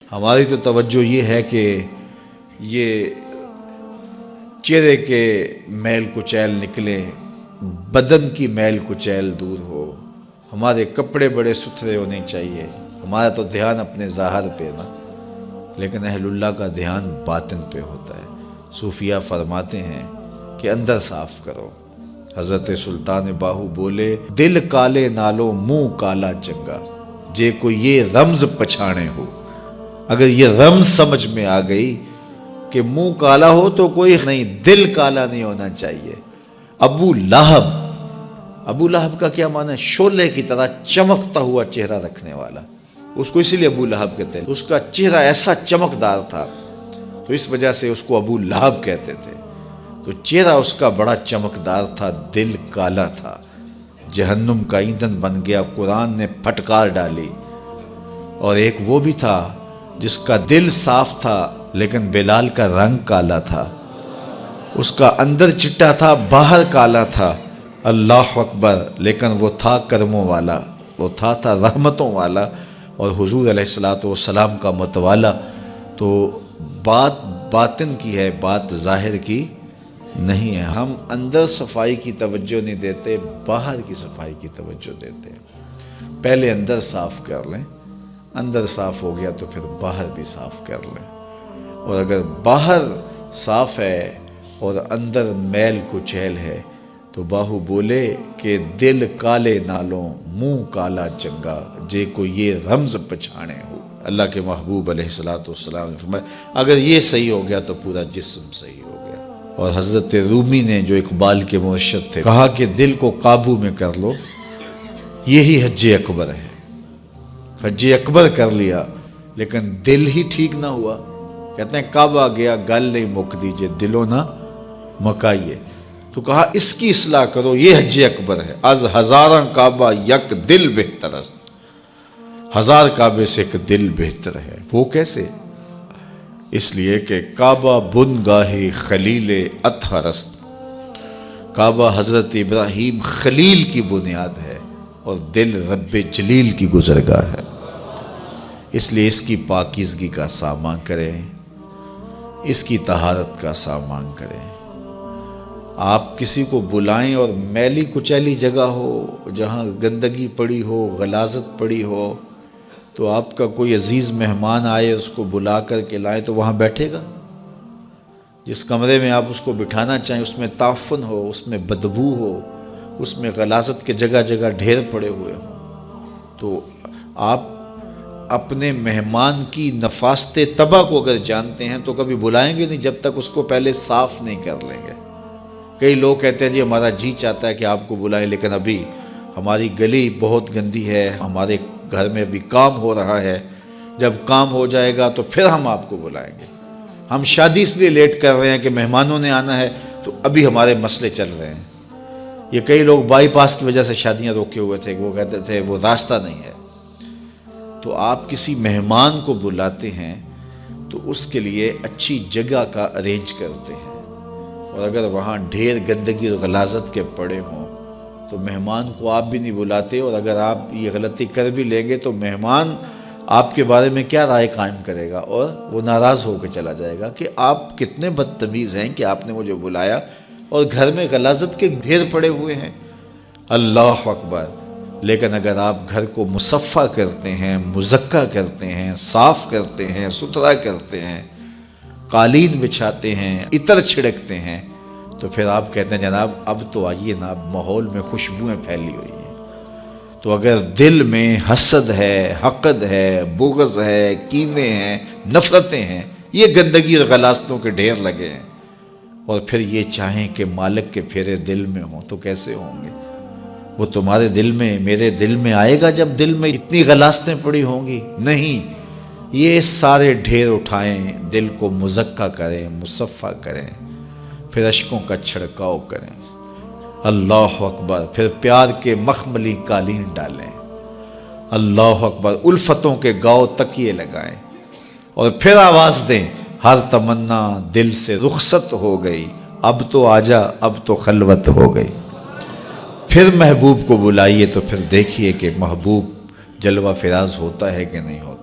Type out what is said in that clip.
ہماری تو توجہ یہ ہے کہ یہ چہرے کے میل کچیل نکلے، بدن کی میل کچیل دور ہو، ہمارے کپڑے بڑے ستھرے ہونے چاہیے۔ ہمارا تو دھیان اپنے ظاہر پہ نا، لیکن اہل اللہ کا دھیان باطن پہ ہوتا ہے۔ صوفیہ فرماتے ہیں کہ اندر صاف کرو۔ حضرت سلطان باہو بولے، دل کالے نالو منہ کالا چنگا، جے کو یہ رمز پچھانے ہو۔ اگر یہ رمز سمجھ میں آ گئی کہ منہ کالا ہو تو کوئی نہیں، دل کالا نہیں ہونا چاہیے۔ ابو لہب کا کیا معنی ہے؟ شعلے کی طرح چمکتا ہوا چہرہ رکھنے والا، اس کو اسی لیے ابو لہب کہتے ہیں۔ اس کا چہرہ ایسا چمکدار تھا تو اس وجہ سے اس کو ابو لہب کہتے تھے۔ تو چہرہ اس کا بڑا چمکدار تھا، دل کالا تھا، جہنم کا ایندھن بن گیا، قرآن نے پھٹکار ڈالی۔ اور ایک وہ بھی تھا جس کا دل صاف تھا لیکن بلال کا رنگ کالا تھا، اس کا اندر چٹا تھا باہر کالا تھا۔ اللہ اکبر! لیکن وہ تھا کرموں والا، وہ تھا رحمتوں والا، اور حضور علیہ السلام کا متوالا۔ تو بات باطن کی ہے، بات ظاہر کی نہیں ہے۔ ہم اندر صفائی کی توجہ نہیں دیتے، باہر کی صفائی کی توجہ دیتے ہیں۔ پہلے اندر صاف کر لیں، اندر صاف ہو گیا تو پھر باہر بھی صاف کر لیں۔ اور اگر باہر صاف ہے اور اندر میل کچیل ہے تو باہو بولے کہ دل کالے نالوں منہ کالا چنگا، جے کو یہ رمز پچھانے ہو۔ اللہ کے محبوب علیہ السلام نے فرمایا اگر یہ صحیح ہو گیا تو پورا جسم صحیح ہو گیا۔ اور حضرت رومی نے جو اقبال کے مرشد تھے کہا کہ دل کو قابو میں کر لو، یہی حج اکبر ہے۔ حج اکبر کر لیا لیکن دل ہی ٹھیک نہ ہوا۔ کہتے ہیں کعبہ گیا گل نہیں مک دیجئے، دلوں نہ مکائیے۔ تو کہا اس کی اصلاح کرو، یہ حج اکبر ہے۔ از ہزاراں کعبہ یک دل بہتر است، ہزار کعبے سے ایک دل بہتر ہے۔ وہ کیسے؟ اس لیے کہ کعبہ بن گاہ خلیل اطہر است۔ کعبہ حضرت ابراہیم خلیل کی بنیاد ہے اور دل رب جلیل کی گزرگاہ ہے۔ اس لیے اس کی پاکیزگی کا سامان کریں، اس کی طہارت کا سامان کریں۔ آپ کسی کو بلائیں اور میلی کچیلی جگہ ہو، جہاں گندگی پڑی ہو، غلاظت پڑی ہو، تو آپ کا کوئی عزیز مہمان آئے اس کو بلا کر کے لائیں تو وہاں بیٹھے گا؟ جس کمرے میں آپ اس کو بٹھانا چاہیں اس میں تعفن ہو، اس میں بدبو ہو، اس میں غلاظت کے جگہ جگہ ڈھیر پڑے ہوئے ہوں، تو آپ اپنے مہمان کی نفاست طبع کو اگر جانتے ہیں تو کبھی بلائیں گے نہیں جب تک اس کو پہلے صاف نہیں کر لیں گے۔ کئی لوگ کہتے ہیں جی ہمارا جی چاہتا ہے کہ آپ کو بلائیں لیکن ابھی ہماری گلی بہت گندی ہے، ہمارے گھر میں ابھی کام ہو رہا ہے، جب کام ہو جائے گا تو پھر ہم آپ کو بلائیں گے۔ ہم شادی اس لیے لیٹ کر رہے ہیں کہ مہمانوں نے آنا ہے تو ابھی ہمارے مسئلے چل رہے ہیں۔ یہ کئی لوگ بائی پاس کی وجہ سے شادیاں روکے ہوئے تھے، وہ کہتے تھے وہ راستہ نہیں ہے۔ تو آپ کسی مہمان کو بلاتے ہیں تو اس کے لیے اچھی جگہ کا ارینج کرتے ہیں، اور اگر وہاں ڈھیر گندگی اور غلاظت کے پڑے ہوں تو مہمان کو آپ بھی نہیں بلاتے، اور اگر آپ یہ غلطی کر بھی لیں گے تو مہمان آپ کے بارے میں کیا رائے قائم کرے گا، اور وہ ناراض ہو کے چلا جائے گا کہ آپ کتنے بدتمیز ہیں کہ آپ نے مجھے بلایا اور گھر میں غلاظت کے ڈھیر پڑے ہوئے ہیں۔ اللہ اکبر! لیکن اگر آپ گھر کو مصفح کرتے ہیں، مزکہ کرتے ہیں، صاف کرتے ہیں، ستھرا کرتے ہیں، قالین بچھاتے ہیں، عطر چھڑکتے ہیں، تو پھر آپ کہتے ہیں جناب اب تو آئیے نا، اب ماحول میں خوشبوئیں پھیلی ہوئی ہیں۔ تو اگر دل میں حسد ہے، حقد ہے، بغض ہے، کینے ہیں، نفرتیں ہیں، یہ گندگی اور غلاظتوں کے ڈھیر لگے ہیں، اور پھر یہ چاہیں کہ مالک کے پھیرے دل میں ہوں تو کیسے ہوں گے؟ وہ تمہارے دل میں، میرے دل میں آئے گا جب دل میں اتنی غلاظتیں پڑی ہوں گی؟ نہیں، یہ سارے ڈھیر اٹھائیں، دل کو مزکہ کریں، مصفح کریں، پھر اشکوں کا چھڑکاؤ کریں۔ اللہ اکبر! پھر پیار کے مخملی قالین ڈالیں۔ اللہ اکبر! الفتوں کے گاؤ تکیے لگائیں، اور پھر آواز دیں، ہر تمنا دل سے رخصت ہو گئی، اب تو آجا، اب تو خلوت ہو گئی۔ پھر محبوب کو بلائیے تو پھر دیکھیے کہ محبوب جلوہ فراز ہوتا ہے کہ نہیں ہوتا۔